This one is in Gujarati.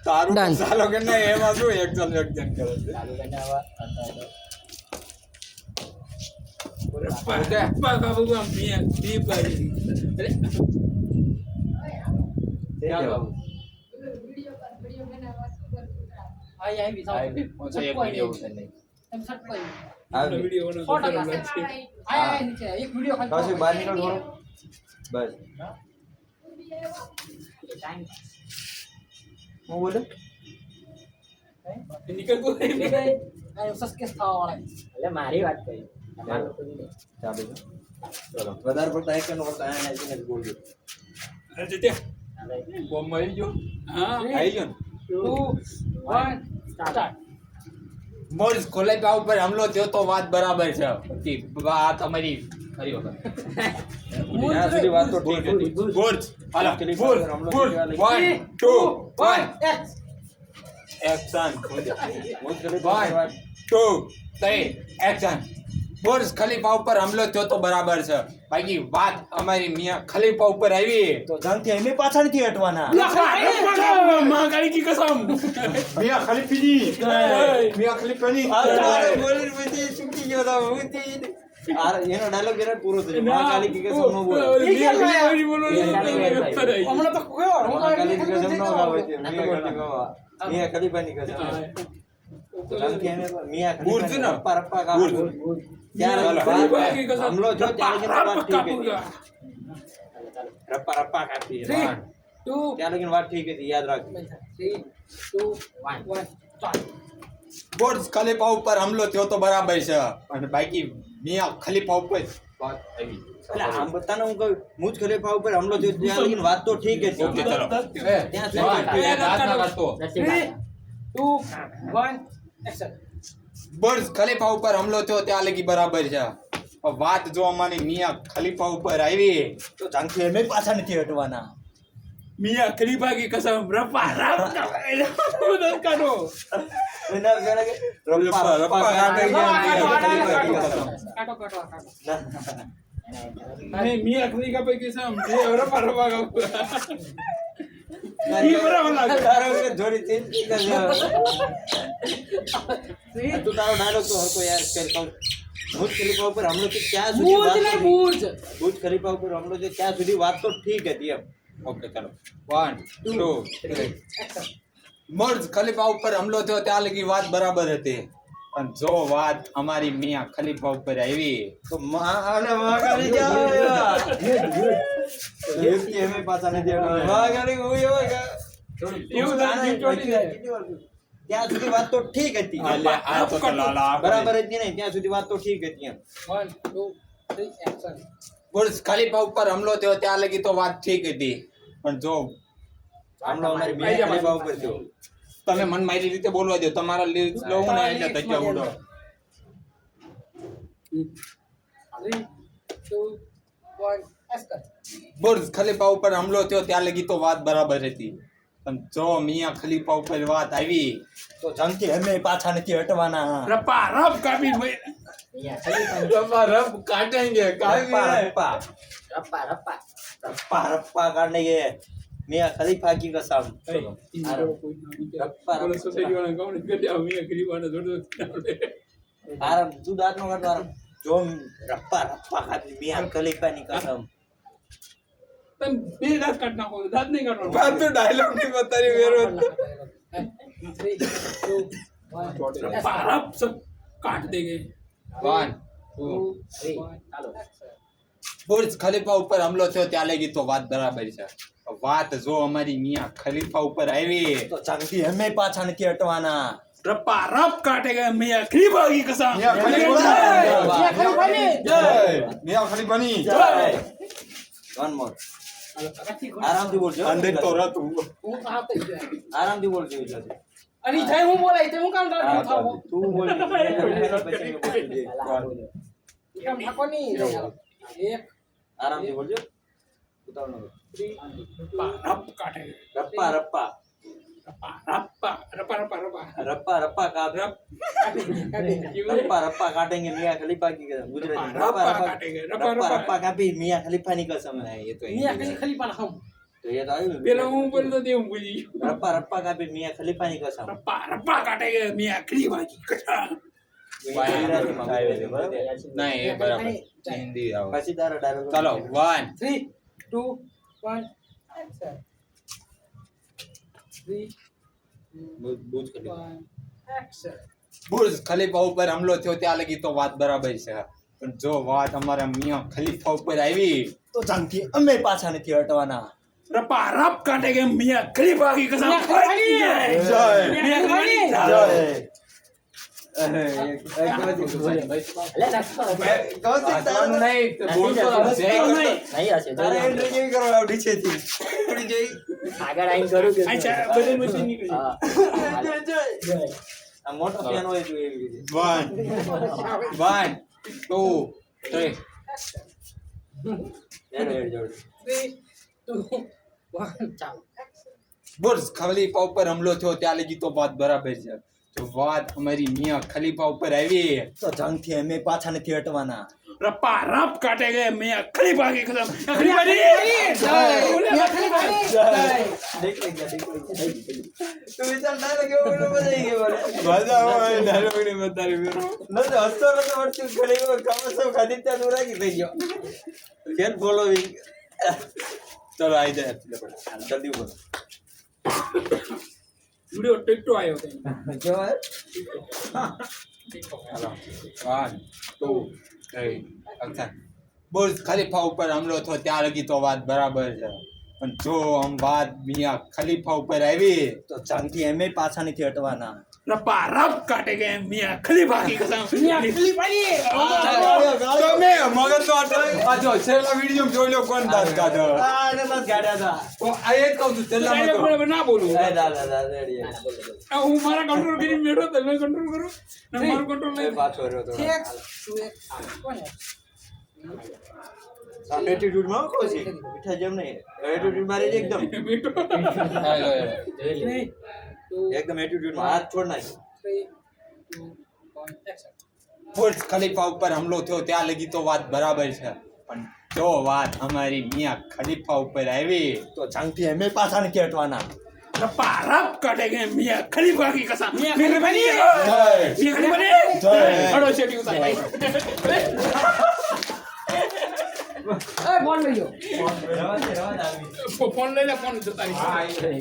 તારું Done. ચાલો કે ના એમાં શું એક્શન કરે છે ચાલુ કરીને આવા કશું બહાર નીકળ થોડું બસ હું બોલે એટલે મારી વાત કરી તમારા લોકોની નહીં. ચાલુ છે. ચલો વધારે પડતા એક્શન કરતા આને આવીને જ બોલજો અરે જીત્યા હવે બોમ્બ આવી ગયો હા આવી ગયો ને 2 1 સ્ટાર્ટ. બોર્ડ ખોલાઈ ઉપર હમલો થયો તો વાત બરાબર છે પછી વાત અમારી ખરી વખત ત્યાં સુધી વાત તો ઠીક હતી બોર્ડ હાલો Actually, બોર્ડ હમલો બોર્ડ થયો 1 2 1 એક્શન. એક્શન હું જ કરી 1 2 3 એક્શન બોર્ડ ખલીફા ઉપર હમલો થયો તો બરાબર છે બાકી વાત અમારી મિયા ખલીફા ઉપર આવી તો જાનથી અમે પાછા નથી હટવાના મહાકાળી કી કસમ મિયા ખલીફીની મિયા ખલીફાની બોલી પછી છૂટી ગયો તો હું એનો ડાયલોગ એનો પૂરો થયો મહાકાલી કી કસમ નો બોલો હમણાં તો કયો મહાકાલી કી કસમ નો ગાવ છે મિયા ખલીફાની કસમ જાનથી અમે મિયા બુર્જ ને? ખલીફા પરપ્પા કા બુર્જ. ત્યારે હમલો થયો ત્યારે લગીન વાત ઠીક હતી રપ્પા રપ્પા કાપી 3 2 ત્યાં લગીન વાત ઠીક હતી યાદ રાખજો 3 2 1 સ્ટાર્ટ. બોર્ડ ખલીફા ઉપર હમલો થયો તો બરાબર છે અને બાકી મિયા ખલીફા ઉપર વાત આવી એટલે આમ બતાને હું કહું મુજ ખલીફા ઉપર હમલો થયો ત્યાં લગીન વાત તો ઠીક હતી ઓકે ચલો ત્યાં સુધી નસીબ 2 1 એક્શન. બોર્ડ ખલીફા ઉપર હમલો થયો ત્યાં લગી બરાબર છે વાત જો અમારી મિયા ખલીફા ઉપર આવી તો જાનથી અમે પાછા નથી હટવાના મિયા ખલીફા કી કસમ રપ્પા રપ કાઢો એના પેલા કે રપ્પા રપ્પા કાઢી ગયા મિયા ખલીફા કી કસમ. કાટો કાટો કાટો. नहीं मियां खलीफा पे कसम ये रपा रपा का ये बराबर તારો કે જોડી ચેન્જ કરી દે તું તારો ડાયલોગ તો હર કોઈ યાર કર કહું બુર્જ ખલીફા ઉપર હમલો તો ક્યાં સુધી બુર્જ ને બુર્જ. બુર્જ ખલીફા ઉપર હમલો તો ત્યાં સુધી વાત તો ઠીક હતી એમ ओके चलो 1 2 3 બોર્ડ ખલીફા ઉપર હમલો થયો ત્યાં લગી વાત બરાબર હતી પણ જો વાત અમારી મિયા ખલીફા ઉપર આવી તો અને મહાકાળી જાવ એ અમે પાછા નથી હટવાના મહાકાળી હું એવો કે એવું ત્યાં સુધી વાત તો ઠીક હતી આ તો લાલા બરાબર હતી નહીં ત્યાં સુધી વાત તો ઠીક હતી એમ 1 2 3 એક્શન. બોર્ડ ખલીફા ઉપર હમલો થયો ત્યાં લગી તો વાત ઠીક હતી પણ જો હમલો અમારી મિયા ખલીફા ઉપર થયો તમે મન મારી રીતે બોલવા દો તમારા લીડ લઉં ને એટલે તજ્જા ઉડો 3 2 1 એક્શન. બોર્ડ ખલીફા ઉપર હમલો થયો ત્યાં લગી તો વાત બરાબર હતી પણ જો મિયા ખલીફા ઉપર વાત આવી તો જંગથી અમે પાછા નથી હટવાના રપા રપ કાપી અહીંયા ખલીફાની રપા રપ કાટેંગે રપ્પા રપ્પા રપ્પા રપ્પા रप्पा रप्पा काटने के मियां खलीफा की कसम रप्पा आराम तू दांत नो काट आराम जो रप्पा रप्पा खाती मियां खलीफा ની कसम તમ બે દાંત કાઢ નાખો દાંત નહીં કાઢવાનો બાત તો ડાયલોગ નહીં બતારી વેરો 3 2 1 રપા રપ સબ કાટ દેંગે 1 2 3 1 ચાલો બુર્જ ખલીફા ઉપર હમલો થયો ત્યાં લગી તો વાત બરાબર છે વાત જો અમારી મિયા ખલીફા ઉપર આવી તો જંગથી અમે પાછા નથી હટવાના રપા રપ કાટેગા મિયા ખલીફા કી કસમ મિયા ખલીફાની જય મિયા ખલીફાની જય वन मोर આરામથી બોલજો અંદે તો રત હું સાથ થઈ ગયો. આરામથી બોલજો એટલે અને જય હું બોલાય તે હું કામ થાવ તું બોલ પછી બોલજે ચાલો આ બોલો કામ થાકો નહીં રે યાર. એક આરામથી બોલજો ઉતાવળ ન કર 3 રપ કાટે રપ્પા રપ્પા રપા રપા રપા રપા रप्पा रप्पा का रप्पा रप्पा काटेंगे मियां खलीफा की कसम गुजराती में रप्पा काटेंगे, रप्पा रप्पा रप्पा कापी मियां खलीफा ની कसम है ये तो મિયા ખલીફાના હમ तो એ તો આવ્યું ને. પેલા હું બોલતો તે હું ભૂલી ગયો. રપ્પા રપ્પા કાપી મિયા ખલીફાની કસમ. રપ્પા કાઢે કે મિયા ખલીફાની કસમ. ગુજરાતીમાં બોલે છે, બરાબર? નહીં એ બરાબર હિન્દી આવે પછી તારો dialogue ચલો 1 3 2 1 એક્શન 3 બૂજ કરી. 1 એક્શન બુર્જ ખલીફા ઉપર હુમલો થયો ત્યાં લગી તો વાત બરાબર છે પણ જો વાત અમારા મિયા ખલીફા ઉપર આવી તો જાનથી અમે પાછા નથી હટવાના. રપ્પા રપ કાઢે કે મિયા ખલીફાની કસમ. મિયા ખલીફાની જય. મિયા ખલીફાની. અલે નાખો. વાંચવાનું નહીં તો બોલતો નથી જય કરતો. નહીં. નહીં હશે તારે જોજો. entry કેવી કરવા નીચેથી? ઉડી જઈ. આગળ આવીને કરું કે અચ્છા બધું મશીન નીકળી. હા. આ મોટો fan હોય તો એવી રીતે. 1 2 3 એનો હેડ જોડ. 3 2 1 ચાલો બુર્જ ખલીફા ઉપર હુમલો થયો ત્યાં લગી તો વાત બરાબર છે તો વાત અમારી મિયા ખલીફા ઉપર આવી તો જાનથી અમે પાછા નથી હટવાના. રપ્પા રપ કાઢે કે મિયા ખલીફાની કસમ. ખલીફાની. મિયા ખલીફાની જય દેખાઈ ગયા. તું વિચાર ના કેવો બોલો બધાઈ ગયો બોલે. મજા આવે ડાયલોગ ની બતાવી ન તો હસતો વર્તું ઘણી વાર કમસો ખાધી ત્યાં તું રાખી થઈ ગયો. કેમ ફોલોવિંગ? ચલો આવી જાય જલ્દી બોલો. વિડિયો ટિકટો આવ્યો તો. કેવાય? ચલો 1 2 3 અચ્છા બુર્જ ખલીફા ઉપર હુમલો થયો ત્યાં લગી તો વાત બરાબર છે પણ જો આમ વાત મિયા ખલીફા ઉપર આવી તો જાનથી અમે પાછા નથી હટવાના. રપ્પા રપ કાઢે કે મિયા ખલીફાની કસમ. મિયા ખલીફાની તમે મગજ તો આ જો છેલ્લા વિડીયો જોઈ લો કોણ દાંત કાઢો આ એને બસ ગાડ્યા હતા. તો આ એક કહું છું છેલ્લા ડાયલોગ બરાબર ના બોલું. એ દાદા રેડી. આ હું મારા કંટ્રોલ કરીને બેઠો તમે કંટ્રોલ કરો ને મારું કંટ્રોલ એ નહીં. પાછો રહ્યો તો. 3 2 1 એટીટ્યુડ માં કોશી મીઠા જેમ નહીં. એટીટ્યુડ મારી જ એકદમ બેઠો. જોઈ લે. 3 2 એકદમ એટીટ્યુડ માં હાથ છોડ નાખ. 3 2 1 એક્શન બુર્જ ખલીફા ઉપર હુમલો થયો ત્યાં લગી તો વાત બરાબર છે પણ જો વાત અમારી મિયા ખલીફા ઉપર આવી તો જાનથી અમે પાછા નથી હટવાના. રપ્પા રપ કાઢે કે મિયા ખલીફાની કસમ. મિયા ખલીફાની. જય. મિયા ખલીફાની. જય. હડો શેટી ઉતાર ભાઈ. એ ફોન લઈ ગયો ફોન લઈ લે ફોન જતા રહી. હા, એ.